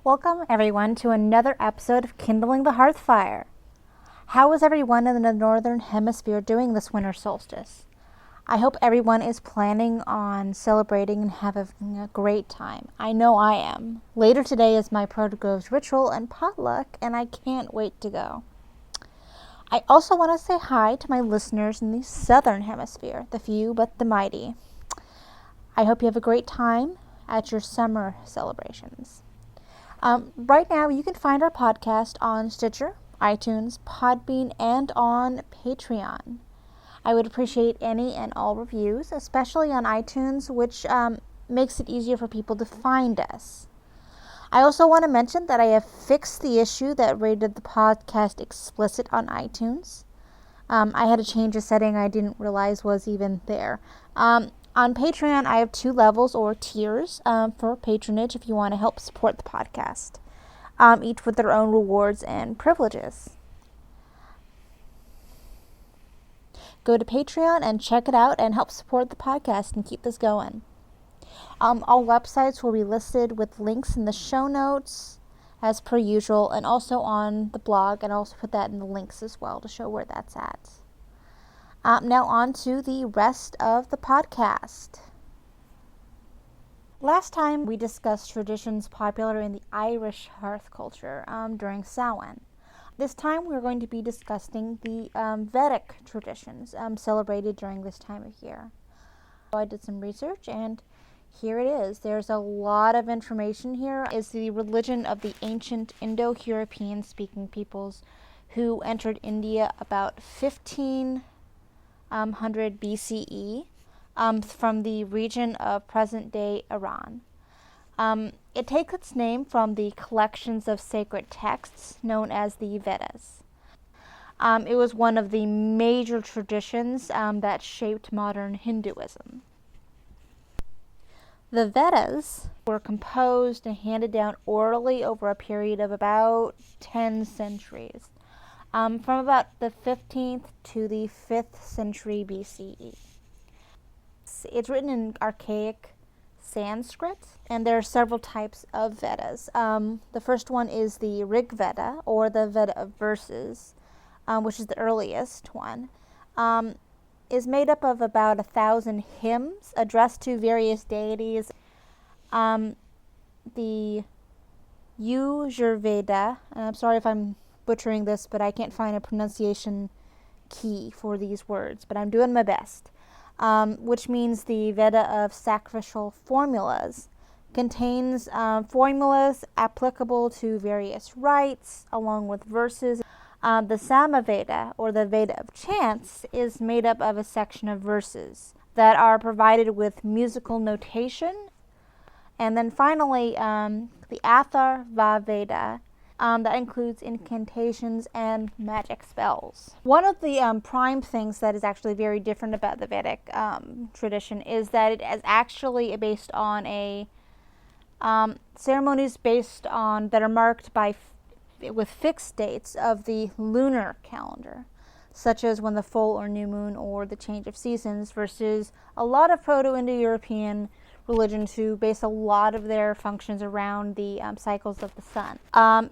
Welcome, everyone, to another episode of Kindling the Hearthfire. How is everyone in the Northern Hemisphere doing this winter solstice? I hope everyone is planning on celebrating and having a great time. I know I am. Later today is my Protogove's ritual and potluck, and I can't wait to go. I also want to say hi to my listeners in the Southern Hemisphere, the few but the mighty. I hope you have a great time at your summer celebrations. Right now, you can find our podcast on Stitcher, iTunes, Podbean, and on Patreon. I would appreciate any and all reviews, especially on iTunes, which makes it easier for people to find us. I also want to mention that I have fixed the issue that rated the podcast explicit on iTunes. I had to change a setting I didn't realize was even there. On Patreon, I have 2 levels or tiers for patronage if you want to help support the podcast, each with their own rewards and privileges. Go to Patreon and check it out and help support the podcast and keep this going. All websites will be listed with links in the show notes as per usual, and also on the blog, and I'll also put that in the links as well to show where that's at. Now on to the rest of the podcast. Last time we discussed traditions popular in the Irish hearth culture during Samhain. This time we're going to be discussing the Vedic traditions celebrated during this time of year. So I did some research and here it is. There's a lot of information here. It's the religion of the ancient Indo-European speaking peoples who entered India about 1500 BCE from the region of present-day Iran. It takes its name from the collections of sacred texts known as the Vedas. It was one of the major traditions that shaped modern Hinduism. The Vedas were composed and handed down orally over a period of about 10 centuries, from about the 15th to the 5th century BCE. It's written in archaic Sanskrit, and there are several types of Vedas. The first one is the Rig Veda, or the Veda of verses, which is the earliest one. Is made up of about 1,000 hymns addressed to various deities. The Yajurveda, and I'm sorry if I'm butchering this, but I can't find a pronunciation key for these words, but I'm doing my best, which means the Veda of sacrificial formulas, contains formulas applicable to various rites, along with verses. The Samaveda, or the Veda of chants, is made up of a section of verses that are provided with musical notation. And then finally, the Atharva Veda, that includes incantations and magic spells. One of the prime things that is actually very different about the Vedic tradition is that it is actually based on a ceremonies based on that are marked by with fixed dates of the lunar calendar, such as when the full or new moon or the change of seasons, versus a lot of Proto-Indo-European religions who base a lot of their functions around the cycles of the sun.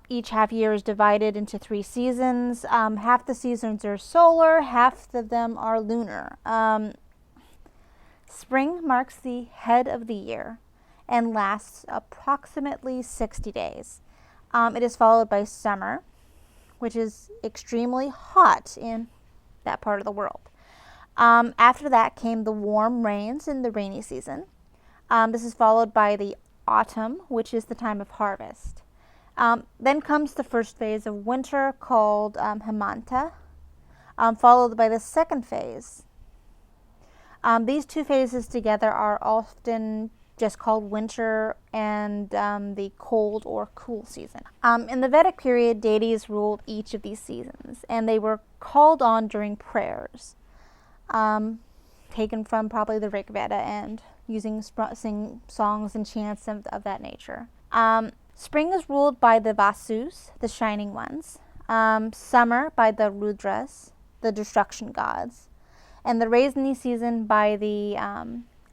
Each half year is divided into 3 seasons. Half the seasons are solar, half of them are lunar. Spring marks the head of the year and lasts approximately 60 days. It is followed by summer, which is extremely hot in that part of the world. After that came the warm rains in the rainy season. This is followed by the autumn, which is the time of harvest. Then comes the first phase of winter called Hemanta, followed by the second phase. These 2 phases together are often just called winter and the cold or cool season. In the Vedic period, deities ruled each of these seasons, and they were called on during prayers, taken from probably the Rig Veda and using sing songs and chants of that nature. Spring is ruled by the Vasus, the shining ones. Summer by the Rudras, the destruction gods. And the rainy season by the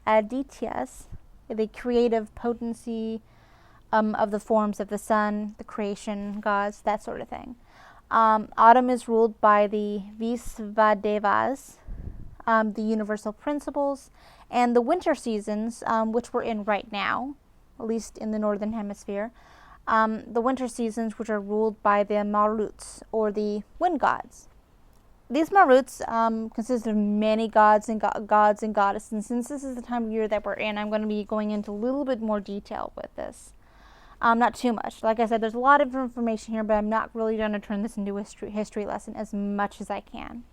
Adityas, the creative potency of the forms of the sun, the creation gods, that sort of thing. Autumn is ruled by the Visvadevas, the universal principles, and the winter seasons, which we're in right now, at least in the northern hemisphere, the winter seasons, which are ruled by the Maruts, or the wind gods. These Maruts consist of many gods and gods and goddesses, and since this is the time of year that we're in, I'm going to be going into a little bit more detail with this. Not too much. Like I said, there's a lot of information here, but I'm not really going to turn this into a history lesson as much as I can.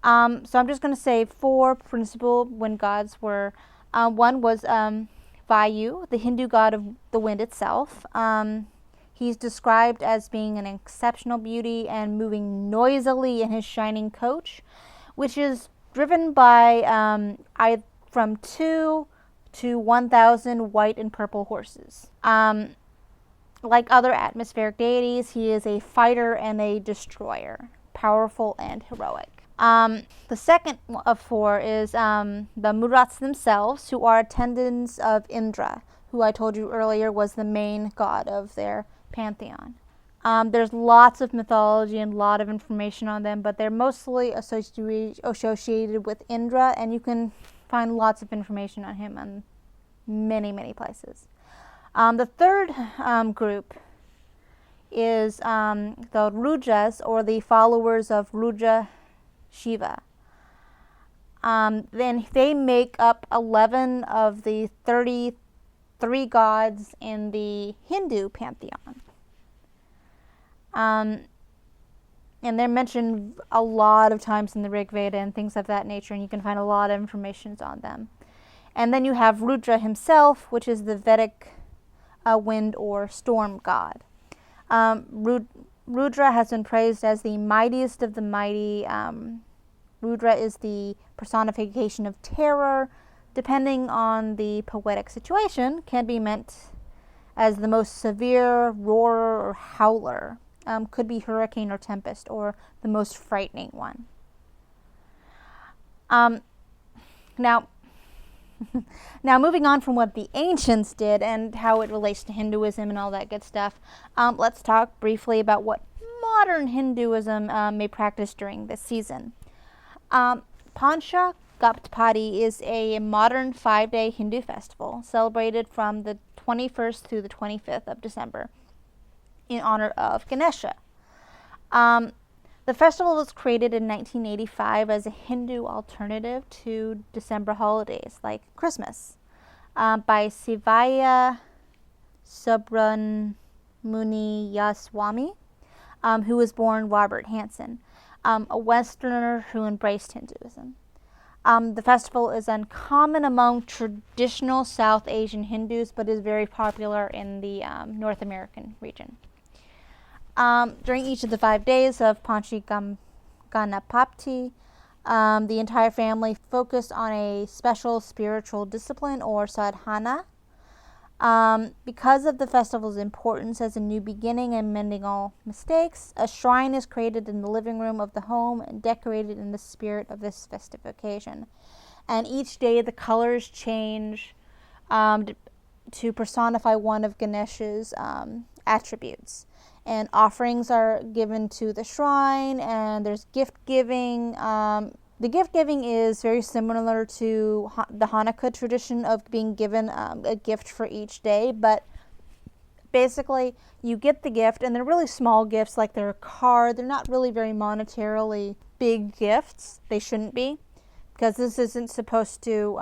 So I'm just going to say 4 principal wind gods were, one was Vayu, the Hindu god of the wind itself. He's described as being an exceptional beauty and moving noisily in his shining coach, which is driven by from 2 to 1,000 white and purple horses. Like other atmospheric deities, he is a fighter and a destroyer, powerful and heroic. The second of 4 is the Murats themselves, who are attendants of Indra, who I told you earlier was the main god of their pantheon. There's lots of mythology and a lot of information on them, but they're mostly associated with Indra, and you can find lots of information on him in many, many places. The third group is the Rudras, or the followers of Rudra Shiva. Then they make up 11 of the 33 gods in the Hindu pantheon. And they're mentioned a lot of times in the Rig Veda and things of that nature, and you can find a lot of information on them. And then you have Rudra himself, which is the Vedic wind or storm god. Rudra has been praised as the mightiest of the mighty. Rudra is the personification of terror. Depending on the poetic situation, can be meant as the most severe roarer or howler. Could be hurricane or tempest, or the most frightening one. Now moving on from what the ancients did and how it relates to Hinduism and all that good stuff, let's talk briefly about what modern Hinduism may practice during this season. Pancha Gaptapati is a modern 5-day Hindu festival celebrated from the 21st through the 25th of December in honor of Ganesha. The festival was created in 1985 as a Hindu alternative to December holidays like Christmas by Sivaya Subramaniaswamy, who was born Robert Hansen, a Westerner who embraced Hinduism. The festival is uncommon among traditional South Asian Hindus, but is very popular in the North American region. During each of the 5 days of Panchi Ganapati, the entire family focused on a special spiritual discipline or sadhana. Because of the festival's importance as a new beginning and mending all mistakes, a shrine is created in the living room of the home and decorated in the spirit of this festive occasion. And each day the colors change to personify one of Ganesha's attributes. And offerings are given to the shrine, and there's gift giving. The gift giving is very similar to the Hanukkah tradition of being given a gift for each day, but basically you get the gift, and they're really small gifts, like they're a card. They're not really very monetarily big gifts. They shouldn't be, because this isn't supposed to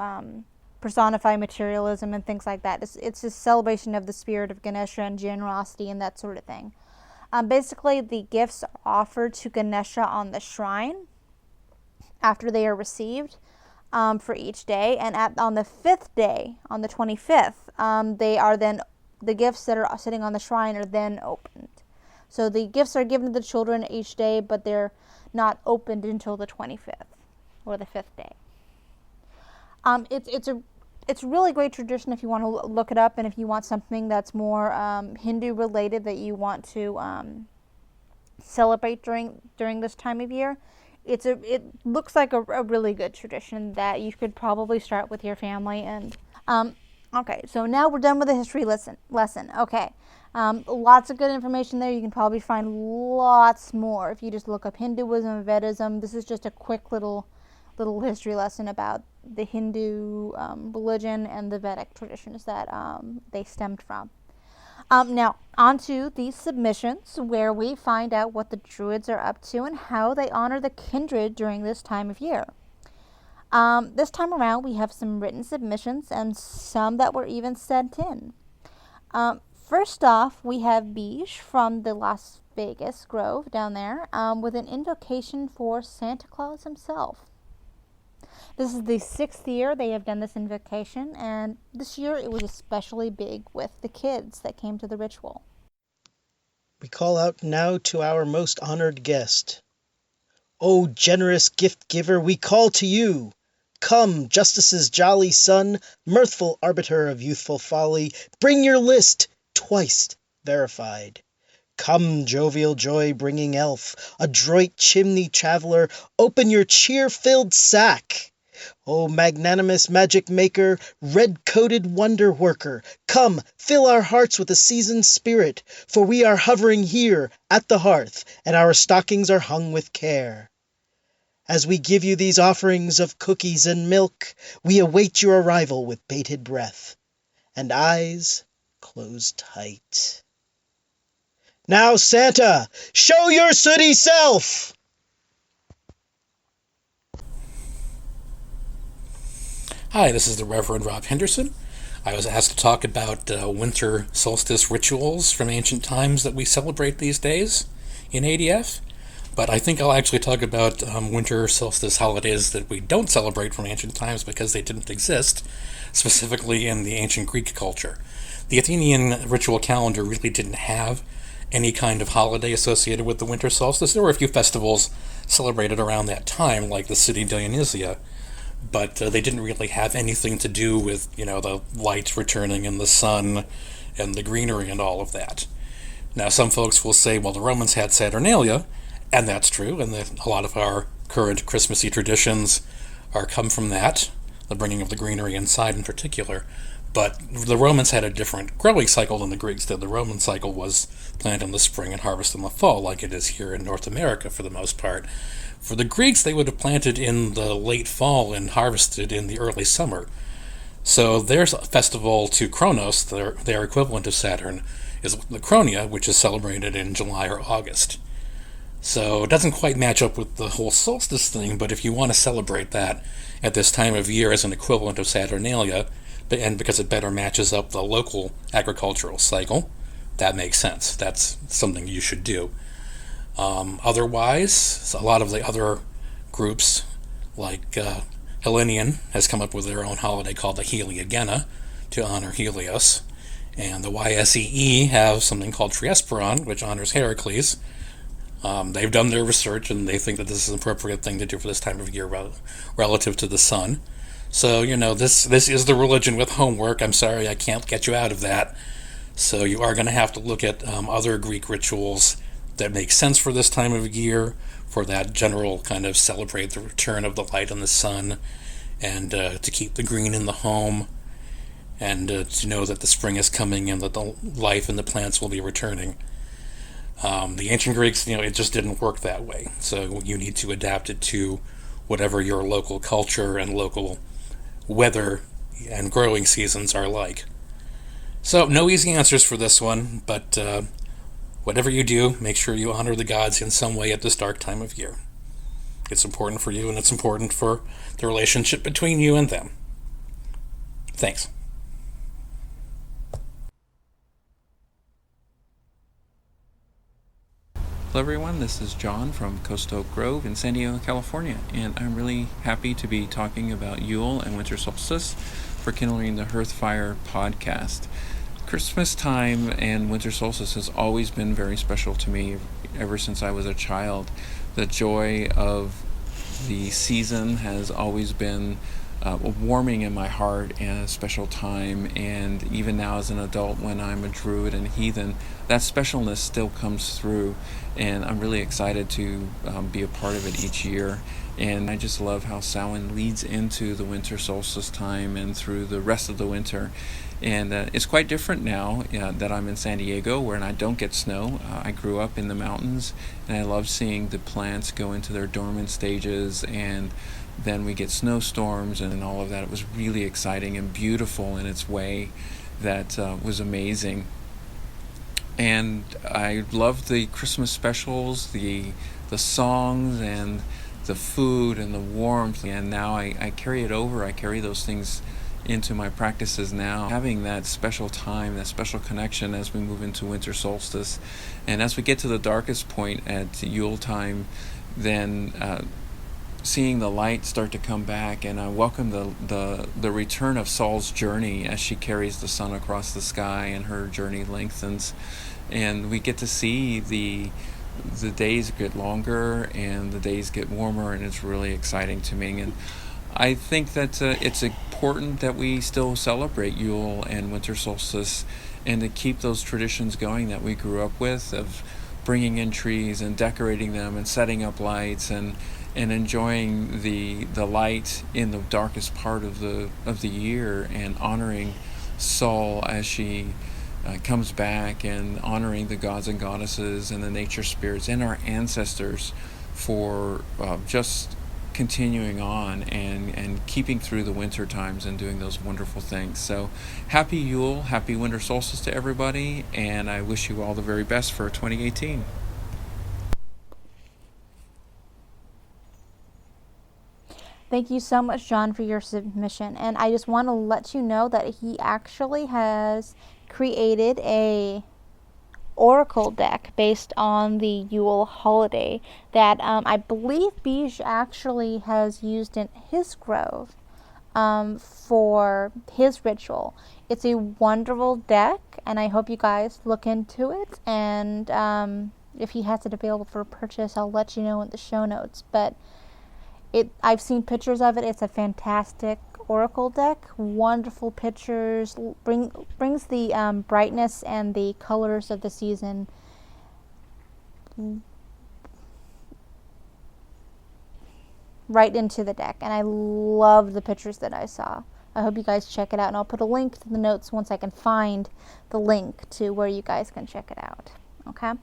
personify materialism and things like that. It's a celebration of the spirit of Ganesha and generosity and that sort of thing. Basically, the gifts are offered to Ganesha on the shrine after they are received for each day, and on the 5th day, on the 25th, the gifts that are sitting on the shrine are then opened. So the gifts are given to the children each day, but they're not opened until the 25th or the 5th day. It's a really great tradition if you want to look it up, and if you want something that's more Hindu related that you want to celebrate during this time of year. It looks like a really good tradition that you could probably start with your family. And Okay, so now we're done with the history lesson. Okay, lots of good information there. You can probably find lots more if you just look up Hinduism, Vedism. This is just a quick little history lesson about the Hindu religion and the Vedic traditions that they stemmed from. Now, on to these submissions, where we find out what the Druids are up to and how they honor the kindred during this time of year. This time around, we have some written submissions and some that were even sent in. First off, we have Beige from the Las Vegas Grove down there with an invocation for Santa Claus himself. This is the 6th year they have done this invocation, and this year it was especially big with the kids that came to the ritual. We call out now to our most honored guest. O generous gift giver, we call to you. Come, Justice's jolly son, mirthful arbiter of youthful folly, bring your list, twice verified. Come, jovial joy-bringing elf, adroit chimney traveler, open your cheer-filled sack. O magnanimous magic maker, red-coated wonder worker, come, fill our hearts with a seasoned spirit, for we are hovering here at the hearth, and our stockings are hung with care. As we give you these offerings of cookies and milk, we await your arrival with bated breath, and eyes closed tight. Now, Santa, show your sooty self! Hi, this is the Reverend Rob Henderson. I was asked to talk about winter solstice rituals from ancient times that we celebrate these days in ADF, but I think I'll actually talk about winter solstice holidays that we don't celebrate from ancient times because they didn't exist, specifically in the ancient Greek culture. The Athenian ritual calendar really didn't have any kind of holiday associated with the winter solstice. There were a few festivals celebrated around that time, like the city Dionysia, but they didn't really have anything to do with, the light returning and the sun and the greenery and all of that. Now, some folks will say, well, the Romans had Saturnalia, and that's true, and a lot of our current Christmassy traditions come from that, the bringing of the greenery inside in particular. But the Romans had a different growing cycle than the Greeks did. The Roman cycle was plant in the spring and harvest in the fall, like it is here in North America for the most part. For the Greeks, they would have planted in the late fall and harvested in the early summer. So their festival to Kronos, their equivalent of Saturn, is the Cronia, which is celebrated in July or August. So it doesn't quite match up with the whole solstice thing, but if you want to celebrate that at this time of year as an equivalent of Saturnalia, and because it better matches up the local agricultural cycle, that makes sense. That's something you should do. Otherwise, a lot of the other groups, like Hellenian, has come up with their own holiday called the Heliogena to honor Helios, and the YSEE have something called Triesperon, which honors Heracles. They've done their research, and they think that this is an appropriate thing to do for this time of year relative to the sun. So, this is the religion with homework. I'm sorry I can't get you out of that. So you are going to have to look at other Greek rituals that make sense for this time of year, for that general kind of celebrate the return of the light and the sun, and to keep the green in the home, and to know that the spring is coming and that the life and the plants will be returning. The ancient Greeks, it just didn't work that way. So you need to adapt it to whatever your local culture and local weather and growing seasons are like. So no easy answers for this one, but whatever you do, make sure you honor the gods in some way at this dark time of year. It's important for you, and it's important for the relationship between you and them. Thanks. Hello everyone, this is John from Coast Oak Grove in San Diego, California, and I'm really happy to be talking about Yule and Winter Solstice for Kindling the Hearthfire podcast. Christmas time and Winter Solstice has always been very special to me ever since I was a child. The joy of the season has always been warming in my heart and a special time, and even now as an adult when I'm a druid and heathen, that specialness still comes through, and I'm really excited to be a part of it each year. And I just love how Samhain leads into the winter solstice time and through the rest of the winter. And it's quite different now that I'm in San Diego, where I don't get snow. I grew up in the mountains, and I love seeing the plants go into their dormant stages, and then we get snowstorms and all of that. It was really exciting and beautiful in its way. That was amazing. And I loved the Christmas specials, the songs, and the food and the warmth. And now I carry it over. I carry those things into my practices now, having that special time, that special connection as we move into winter solstice. And as we get to the darkest point at Yule time, then seeing the light start to come back, and I welcome the return of Saul's journey as she carries the sun across the sky and her journey lengthens, and we get to see the days get longer and the days get warmer, and it's really exciting to me. And I think that it's important that we still celebrate Yule and winter solstice, and to keep those traditions going that we grew up with of bringing in trees and decorating them and setting up lights and enjoying the light in the darkest part of the year, and honoring Sol as she comes back, and honoring the gods and goddesses and the nature spirits and our ancestors for just continuing on and keeping through the winter times and doing those wonderful things. So happy Yule, happy winter solstice to everybody, and I wish you all the very best for 2018. Thank you so much, John, for your submission. And I just want to let you know that he actually has created a oracle deck based on the Yule holiday that I believe Bij actually has used in his grove for his ritual. It's a wonderful deck, and I hope you guys look into it. And if he has it available for purchase, I'll let you know in the show notes. But I've seen pictures of it. It's a fantastic oracle deck. Wonderful pictures. Brings the brightness and the colors of the season right into the deck. And I love the pictures that I saw. I hope you guys check it out. And I'll put a link to the notes once I can find the link to where you guys can check it out. Okay?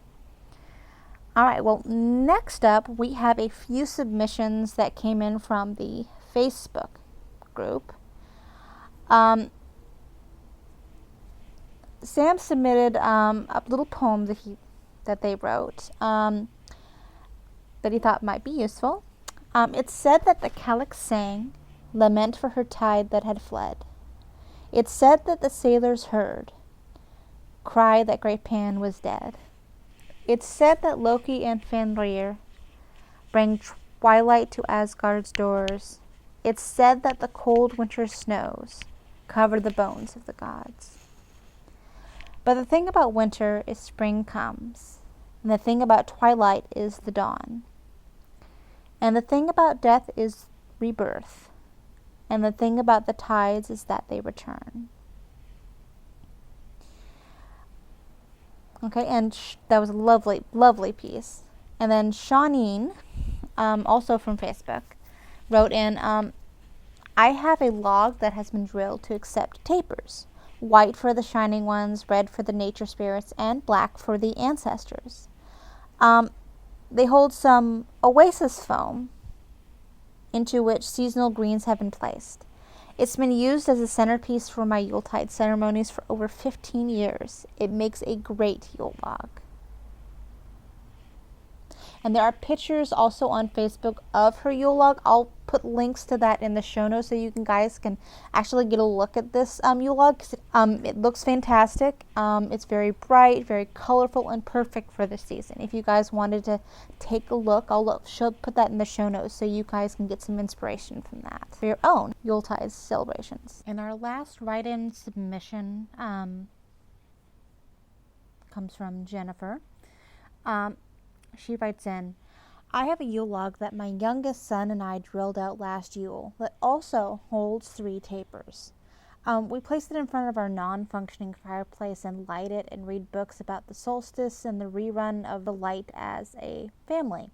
All right, well, next up, we have a few submissions that came in from the Facebook group. Sam submitted a little poem that they wrote that he thought might be useful. It said that the calyx sang, lament for her tide that had fled. It said that the sailors heard, cry that great Pan was dead. It's said that Loki and Fenrir bring twilight to Asgard's doors. It's said that the cold winter snows cover the bones of the gods. But the thing about winter is spring comes, and the thing about twilight is the dawn. And the thing about death is rebirth, and the thing about the tides is that they return. Okay, and that was a lovely, lovely piece. And then Shawneen, also from Facebook, wrote in, I have a log that has been drilled to accept tapers. White for the shining ones, red for the nature spirits, and black for the ancestors. They hold some oasis foam into which seasonal greens have been placed. It's been used as a centerpiece for my Yuletide ceremonies for over 15 years. It makes a great Yule log. And there are pictures also on Facebook of her Yule log. I'll put links to that in the show notes so you guys can actually get a look at this Yule log. It looks fantastic. It's very bright, very colorful, and perfect for the season. If you guys wanted to take a look, I'll put that in the show notes so you guys can get some inspiration from that for your own Yuletide celebrations. And our last write-in submission comes from Jennifer. She writes in, I have a Yule log that my youngest son and I drilled out last Yule that also holds 3 tapers. We placed it in front of our non-functioning fireplace and light it and read books about the solstice and the rerun of the light as a family.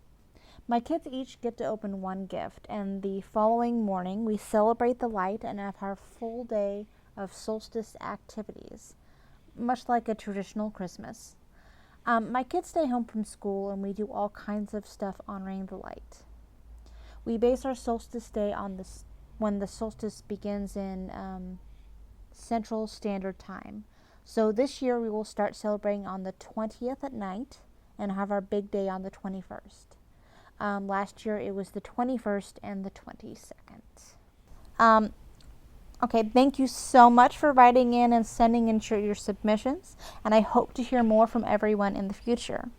My kids each get to open one gift, and the following morning we celebrate the light and have our full day of solstice activities, much like a traditional Christmas. My kids stay home from school, and we do all kinds of stuff honoring the light. We base our solstice day on when the solstice begins in Central Standard Time. So this year we will start celebrating on the 20th at night and have our big day on the 21st. Last year it was the 21st and the 22nd. Okay, thank you so much for writing in and sending in your submissions, and I hope to hear more from everyone in the future.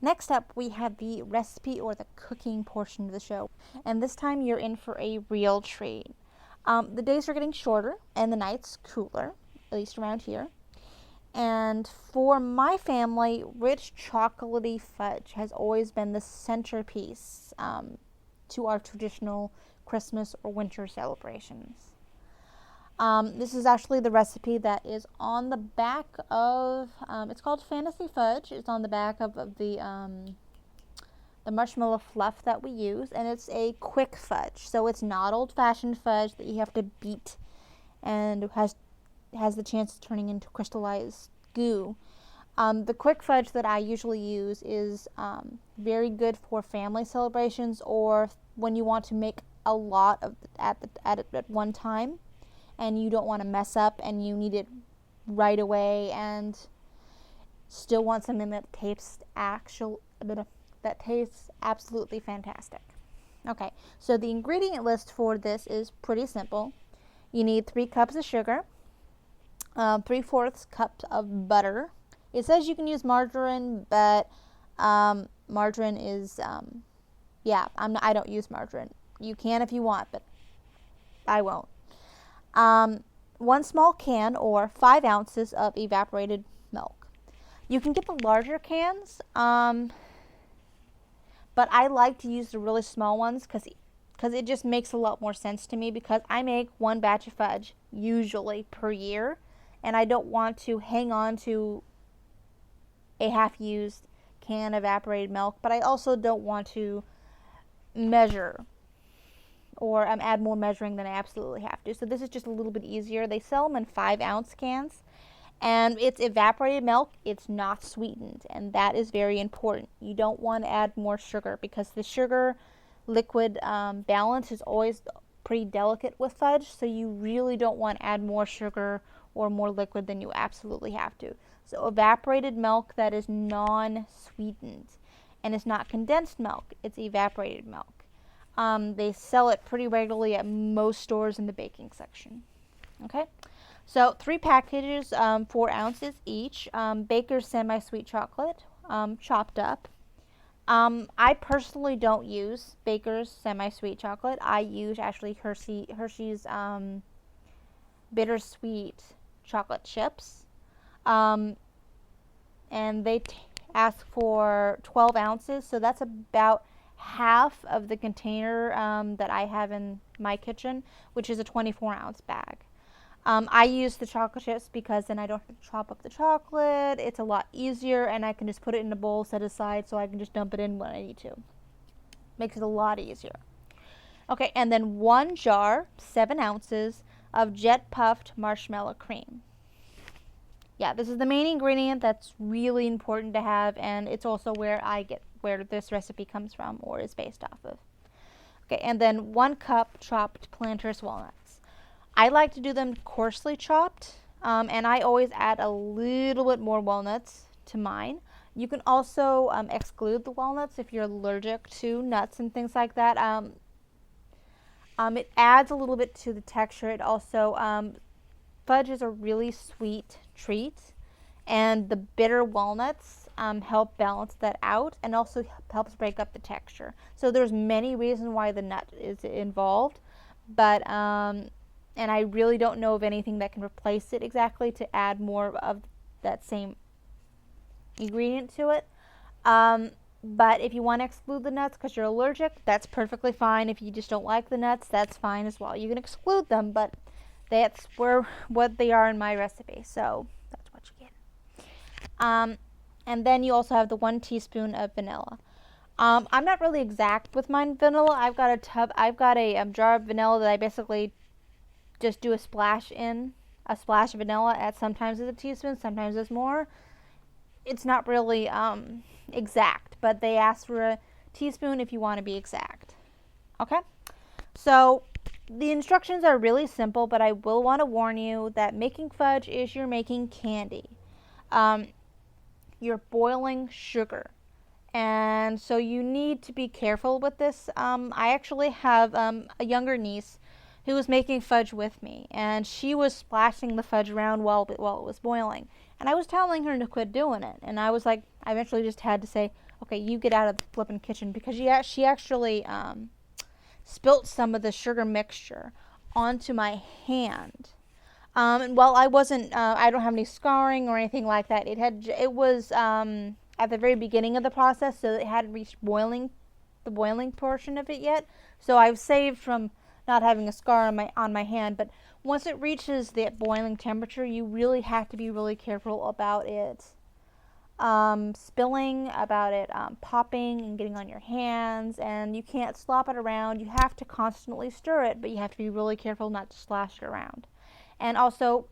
Next up, we have the recipe or the cooking portion of the show, and this time you're in for a real treat. The days are getting shorter and the nights cooler, at least around here. And for my family, rich chocolatey fudge has always been the centerpiece to our traditional Christmas or winter celebrations. This is actually the recipe that is on the back of, it's called Fantasy Fudge. It's on the back of the marshmallow fluff that we use, and it's a quick fudge. So it's not old-fashioned fudge that you have to beat and has the chance of turning into crystallized goo. The quick fudge that I usually use is very good for family celebrations or when you want to make a lot of at one time and you don't want to mess up and you need it right away and still want something that tastes absolutely fantastic. Okay, so the ingredient list for this is pretty simple. You need 3 cups of sugar, 3/4 cups of butter. It says you can use margarine, but margarine is, I don't use margarine. You can if you want, but I won't. 1 small can or 5 ounces of evaporated milk. You can get the larger cans, but I like to use the really small ones because it just makes a lot more sense to me because I make 1 batch of fudge usually per year. And I don't want to hang on to a half-used can of evaporated milk, but I also don't want to measure or add more measuring than I absolutely have to. So this is just a little bit easier. They sell them in 5-ounce cans, and it's evaporated milk. It's not sweetened, and that is very important. You don't want to add more sugar because the sugar liquid balance is always pretty delicate with fudge, so you really don't want to add more sugar or more liquid than you absolutely have to. So evaporated milk that is non-sweetened, and it's not condensed milk, it's evaporated milk. They sell it pretty regularly at most stores in the baking section. Okay, so 3 packages, 4 ounces each. Baker's semi-sweet chocolate, chopped up. I personally don't use Baker's semi-sweet chocolate. I use actually Hershey's bittersweet chocolate chips. And they ask for 12 ounces, so that's about half of the container that I have in my kitchen, which is a 24-ounce bag. I use the chocolate chips because then I don't have to chop up the chocolate. It's a lot easier, and I can just put it in a bowl set aside so I can just dump it in when I need to. Makes it a lot easier. Okay, and then 1 jar, 7 ounces, of jet puffed marshmallow cream. Yeah, this is the main ingredient that's really important to have, and it's also where this recipe comes from or is based off of. Okay, and then 1 cup chopped Planters walnuts. I like to do them coarsely chopped, and I always add a little bit more walnuts to mine. You can also exclude the walnuts if you're allergic to nuts and things like that. It adds a little bit to the texture. It also, fudge is a really sweet treat, and the bitter walnuts help balance that out and also helps break up the texture. So there's many reasons why the nut is involved, but and I really don't know of anything that can replace it exactly to add more of that same ingredient to it. But if you want to exclude the nuts because you're allergic, that's perfectly fine. If you just don't like the nuts, that's fine as well. You can exclude them, but that's what they are in my recipe, so that's what you get. And then you also have the 1 teaspoon of vanilla. I'm not really exact with my vanilla. I've got a jar of vanilla that I basically just do a splash of vanilla at sometimes it's a teaspoon, sometimes it's more. It's not really exact, but they ask for a teaspoon if you want to be exact. Okay? So the instructions are really simple, but I will want to warn you that making fudge is you're making candy. You're boiling sugar. And so you need to be careful with this. I actually have a younger niece who was making fudge with me, and she was splashing the fudge around while it was boiling. And I was telling her to quit doing it. And I was like, I eventually just had to say, okay, you get out of the flipping kitchen, because she actually spilt some of the sugar mixture onto my hand. And while I wasn't, I don't have any scarring or anything like that. It was at the very beginning of the process, so it hadn't reached the boiling portion of it yet. So I've saved from not having a scar on my hand. But once it reaches the boiling temperature, you really have to be really careful about it spilling, about it popping and getting on your hands, and you can't slop it around. You have to constantly stir it, but you have to be really careful not to slash it around. And also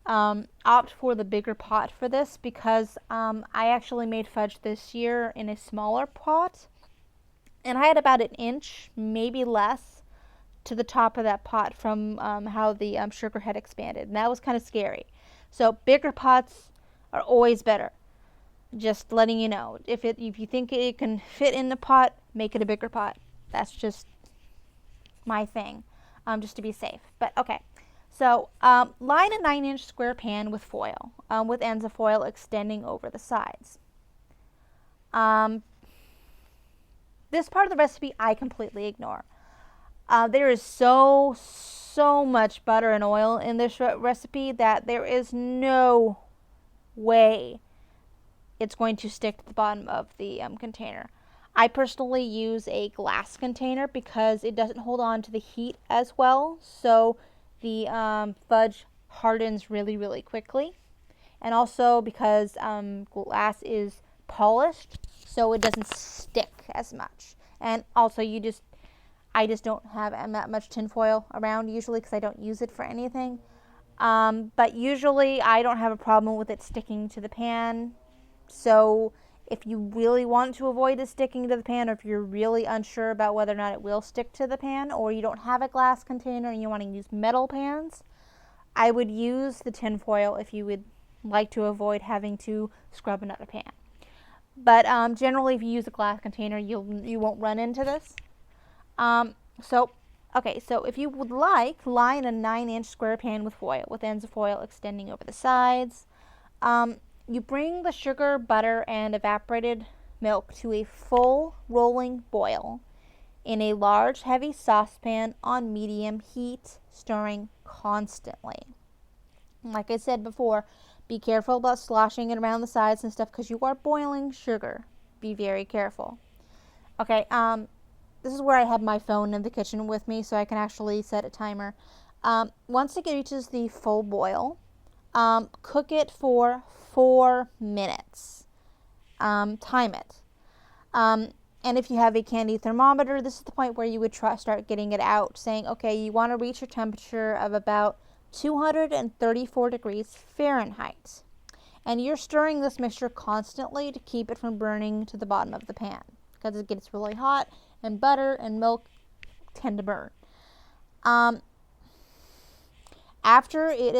opt for the bigger pot for this, because I actually made fudge this year in a smaller pot, and I had about an inch, maybe less, to the top of that pot from how the sugar had expanded, and that was kind of scary. So bigger pots are always better. Just letting you know. If you think it can fit in the pot, make it a bigger pot. That's just my thing, just to be safe. But okay. So line a 9-inch square pan with foil, with ends of foil extending over the sides. This part of the recipe I completely ignore. There is so much butter and oil in this recipe that there is no way it's going to stick to the bottom of the container. I personally use a glass container because it doesn't hold on to the heat as well, so the fudge hardens really, really quickly. And also because glass is polished, so it doesn't stick as much. And also I just don't have that much tin foil around usually, because I don't use it for anything. But usually I don't have a problem with it sticking to the pan. So if you really want to avoid it sticking to the pan, or if you're really unsure about whether or not it will stick to the pan, or you don't have a glass container and you want to use metal pans, I would use the tin foil if you would like to avoid having to scrub another pan. But generally, if you use a glass container, you won't run into this. So if you would like, line a 9-inch square pan with foil, with ends of foil extending over the sides. You bring the sugar, butter, and evaporated milk to a full rolling boil in a large, heavy saucepan on medium heat, stirring constantly. Like I said before, be careful about sloshing it around the sides and stuff, because you are boiling sugar. Be very careful. Okay, this is where I have my phone in the kitchen with me, so I can actually set a timer. Once it reaches the full boil, cook it for 4 minutes. Time it. And if you have a candy thermometer, this is the point where you would start getting it out, saying, okay, you want to reach your temperature of about 234 degrees Fahrenheit. And you're stirring this mixture constantly to keep it from burning to the bottom of the pan, because it gets really hot, and butter and milk tend to burn. After it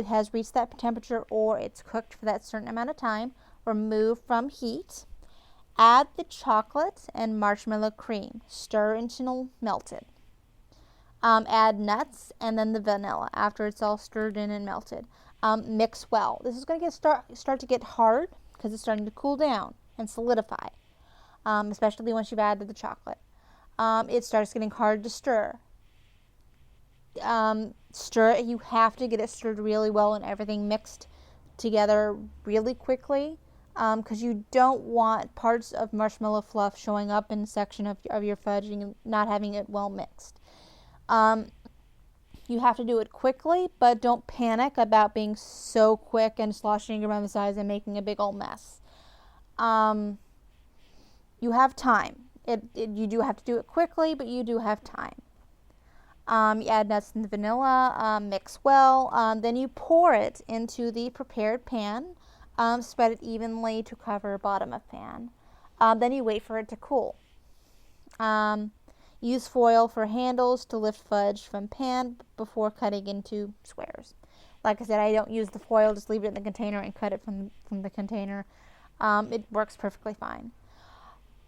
has reached that temperature, or it's cooked for that certain amount of time, remove from heat. Add the chocolate and marshmallow cream. Stir until melted. Add nuts and then the vanilla after it's all stirred in and melted. Mix well. This is going to start to get hard because it's starting to cool down and solidify, especially once you've added the chocolate. It starts getting hard to stir. Stir it. You have to get it stirred really well and everything mixed together really quickly, because you don't want parts of marshmallow fluff showing up in a section of your fudge and not having it well mixed. You have to do it quickly, but don't panic about being so quick and sloshing around the sides and making a big old mess. you have time. You do have to do it quickly, but you do have time. You add nuts and vanilla, mix well, then you pour it into the prepared pan, spread it evenly to cover bottom of pan. Then you wait for it to cool. Use foil for handles to lift fudge from pan before cutting into squares. Like I said, I don't use the foil, just leave it in the container and cut it from the container. It works perfectly fine.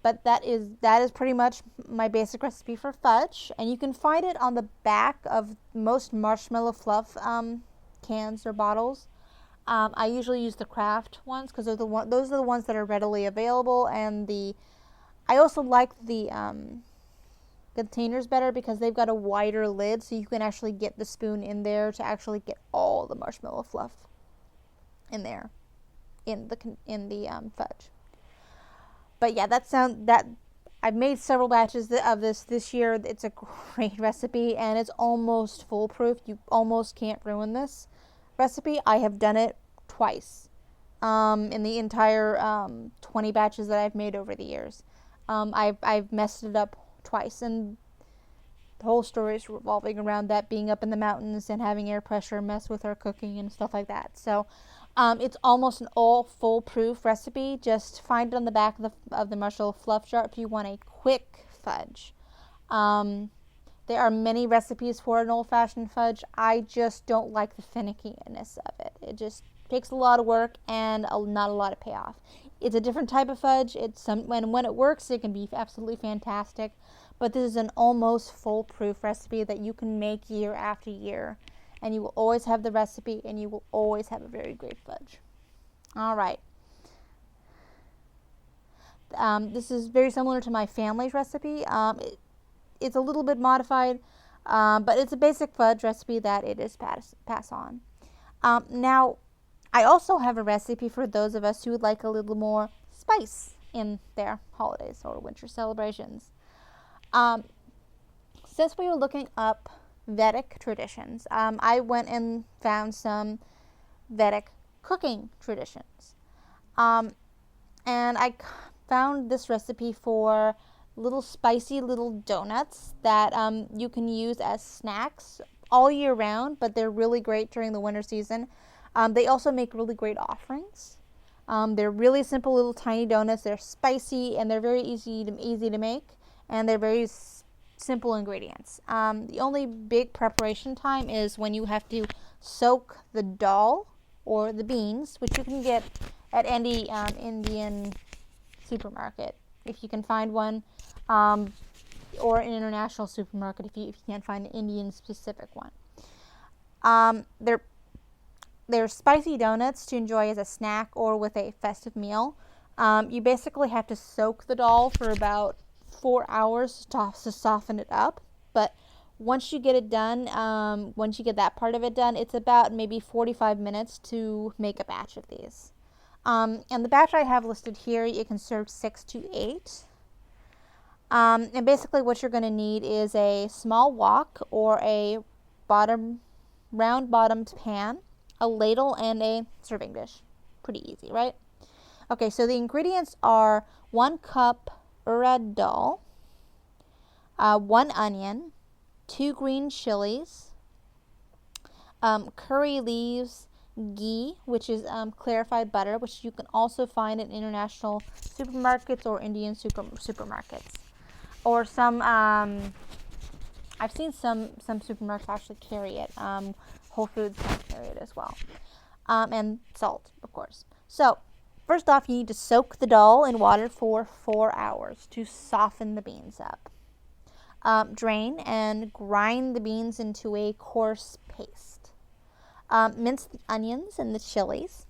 But that is pretty much my basic recipe for fudge, and you can find it on the back of most marshmallow fluff cans or bottles. I usually use the craft ones because those are the ones that are readily available, and I also like the containers better because they've got a wider lid, so you can actually get the spoon in there to actually get all the marshmallow fluff in there in the fudge. But yeah, I've made several batches of this year. It's a great recipe, and it's almost foolproof. You almost can't ruin this recipe. I have done it twice in the entire 20 batches that I've made over the years. I've messed it up twice, and the whole story is revolving around that being up in the mountains and having air pressure mess with our cooking and stuff like that. So it's almost an all foolproof recipe. Just find it on the back of the marshmallow fluff jar if you want a quick fudge. There are many recipes for an old-fashioned fudge. I just don't like the finickiness of it. It just takes a lot of work and not a lot of payoff. It's a different type of fudge. When it works, it can be absolutely fantastic. But this is an almost foolproof recipe that you can make year after year. And you will always have the recipe, and you will always have a very great fudge. All right. This is very similar to my family's recipe. It's a little bit modified, but it's a basic fudge recipe that it is pass on. Now, I also have a recipe for those of us who would like a little more spice in their holidays or winter celebrations. Since we were looking up Vedic traditions, I went and found some Vedic cooking traditions. And I found this recipe for little spicy little donuts that you can use as snacks all year round, but they're really great during the winter season. They also make really great offerings. They're really simple little tiny donuts. They're spicy and they're very easy to make, and they're very simple ingredients. The only big preparation time is when you have to soak the dal or the beans, which you can get at any Indian supermarket if you can find one, or an international supermarket if you can't find an Indian specific one. They're spicy donuts to enjoy as a snack or with a festive meal. You basically have to soak the dal for about 4 hours to soften it up, but once you get it done, once you get that part of it done, it's about maybe 45 minutes to make a batch of these. And the batch I have listed here, you can serve 6 to 8. And basically what you're going to need is a small wok or a round bottomed pan, a ladle, and a serving dish. Pretty easy, right? Okay, so the ingredients are 1 cup urad dal, 1 onion, 2 green chilies, curry leaves, ghee, which is clarified butter, which you can also find in international supermarkets or Indian supermarkets. Or some, I've seen some supermarkets actually carry it. Whole Foods can carry it as well. And salt, of course. So, first off, you need to soak the dal in water for 4 hours to soften the beans up. Drain and grind the beans into a coarse paste. Mince the onions and the chilies.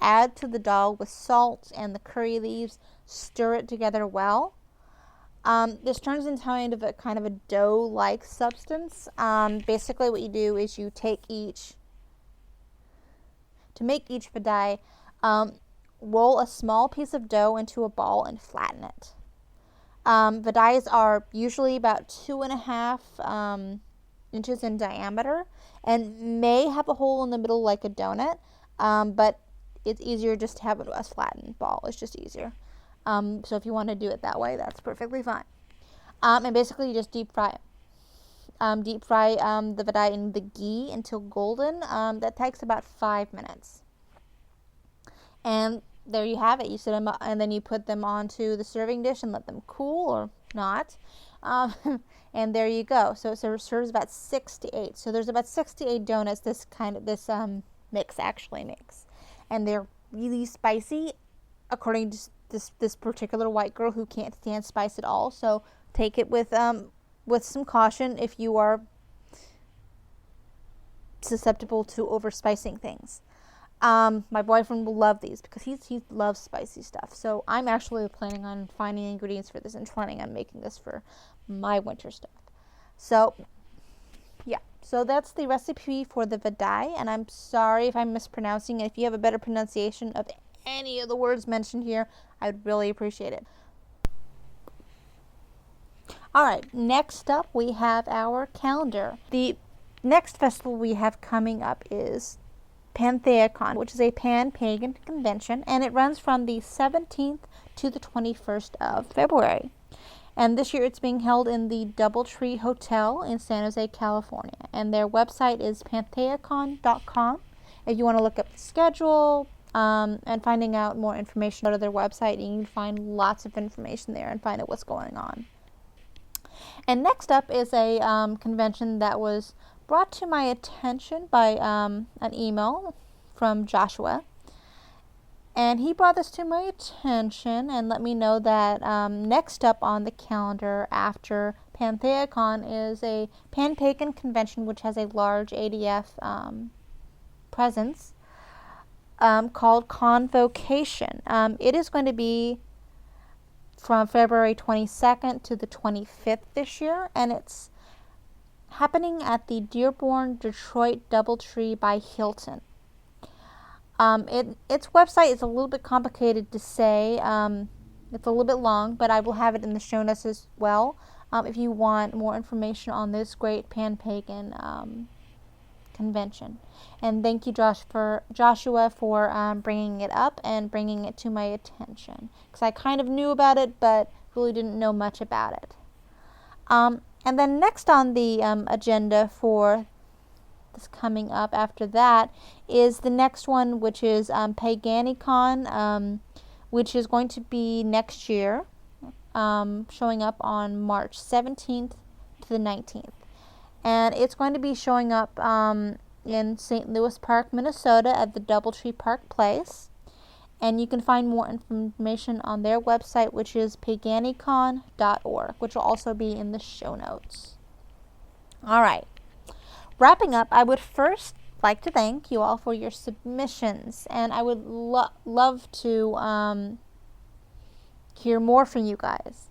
Add to the dal with salt and the curry leaves. Stir it together well. This turns into kind of a dough-like substance. Basically what you do is you take to make each vadai, roll a small piece of dough into a ball and flatten it. Vadais are usually about 2.5 inches in diameter and may have a hole in the middle like a donut, but it's easier just to have a flattened ball. It's just easier. So if you want to do it that way, that's perfectly fine. And basically you just deep fry it. Deep fry the vadai in the ghee until golden. That takes about 5 minutes. And there you have it. You set them up, and then you put them onto the serving dish and let them cool or not. And there you go. So it serves about 6 to 8. So there's about 6 to 8 donuts this mix actually makes. And they're really spicy, according to this particular white girl who can't stand spice at all. So take it with some caution if you are susceptible to overspicing things. My boyfriend will love these because he loves spicy stuff. So I'm actually planning on finding ingredients for this and planning on making this for my winter stuff. So yeah, so that's the recipe for the vadai, and I'm sorry if I'm mispronouncing it. If you have a better pronunciation of any of the words mentioned here, I would really appreciate it. Alright, next up we have our calendar. The next festival we have coming up is Pantheacon, which is a Pan-Pagan convention, and it runs from the 17th to the 21st of February. And this year it's being held in the DoubleTree Hotel in San Jose, California. And their website is Pantheacon.com. If you want to look up the schedule and finding out more information, go to their website, and you can find lots of information there and find out what's going on. And next up is a convention that was brought to my attention by an email from Joshua. And he brought this to my attention and let me know that next up on the calendar after Pantheacon is a Pan-Pagan convention, which has a large ADF presence, called Convocation. It is going to be from February 22nd to the 25th this year, and it's happening at the Dearborn, Detroit DoubleTree by Hilton. Its website is a little bit complicated to say. It's a little bit long, but I will have it in the show notes as well if you want more information on this great Pan-Pagan convention. And thank you, Joshua, for bringing it up and bringing it to my attention, because I kind of knew about it, but really didn't know much about it. And then next on the agenda for this coming up after that is the next one, which is Paganicon, which is going to be next year, showing up on March 17th to the 19th. And it's going to be showing up in St. Louis Park, Minnesota at the DoubleTree Park Place. And you can find more information on their website, which is Paganicon.org, which will also be in the show notes. All right. Wrapping up, I would first like to thank you all for your submissions. And I would love to hear more from you guys.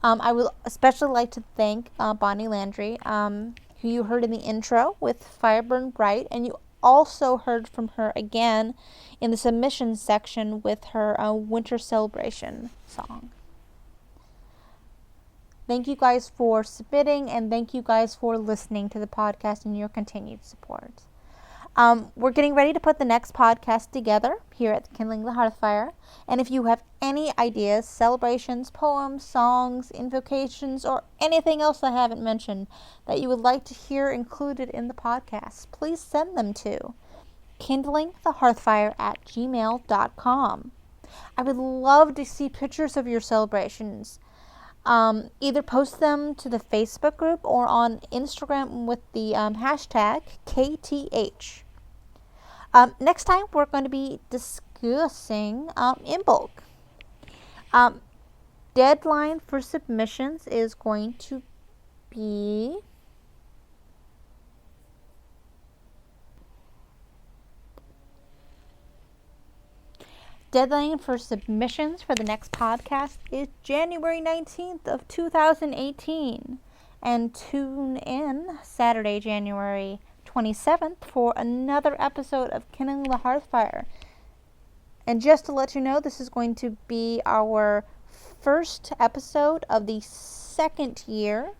I would especially like to thank Bonnie Landry, who you heard in the intro with Fire Burn Bright, and you also heard from her again in the submissions section with her Winter Celebration song. Thank you guys for submitting, and thank you guys for listening to the podcast and your continued support. We're getting ready to put the next podcast together here at Kindling the Hearthfire. And if you have any ideas, celebrations, poems, songs, invocations, or anything else I haven't mentioned that you would like to hear included in the podcast, please send them to kindlingthehearthfire@gmail.com. I would love to see pictures of your celebrations. Either post them to the Facebook group or on Instagram with the hashtag KTH. Next time, we're going to be discussing Imbolc. Deadline for submissions is going to be Deadline for submissions for the next podcast is January 19th of 2018. And tune in Saturday, January 27th for another episode of Kindling the Hearthfire. And just to let you know, this is going to be our first episode of the second year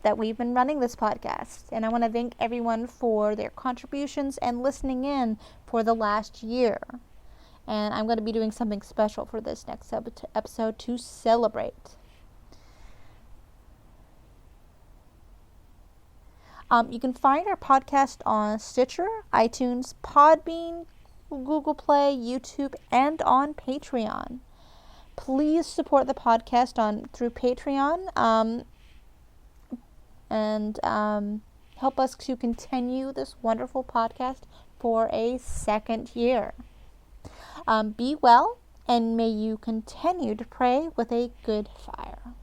that we've been running this podcast. And I want to thank everyone for their contributions and listening in for the last year. And I'm going to be doing something special for this next episode to celebrate. You can find our podcast on Stitcher, iTunes, Podbean, Google Play, YouTube, and on Patreon. Please support the podcast through Patreon and help us to continue this wonderful podcast for a second year. Be well, and may you continue to pray with a good fire.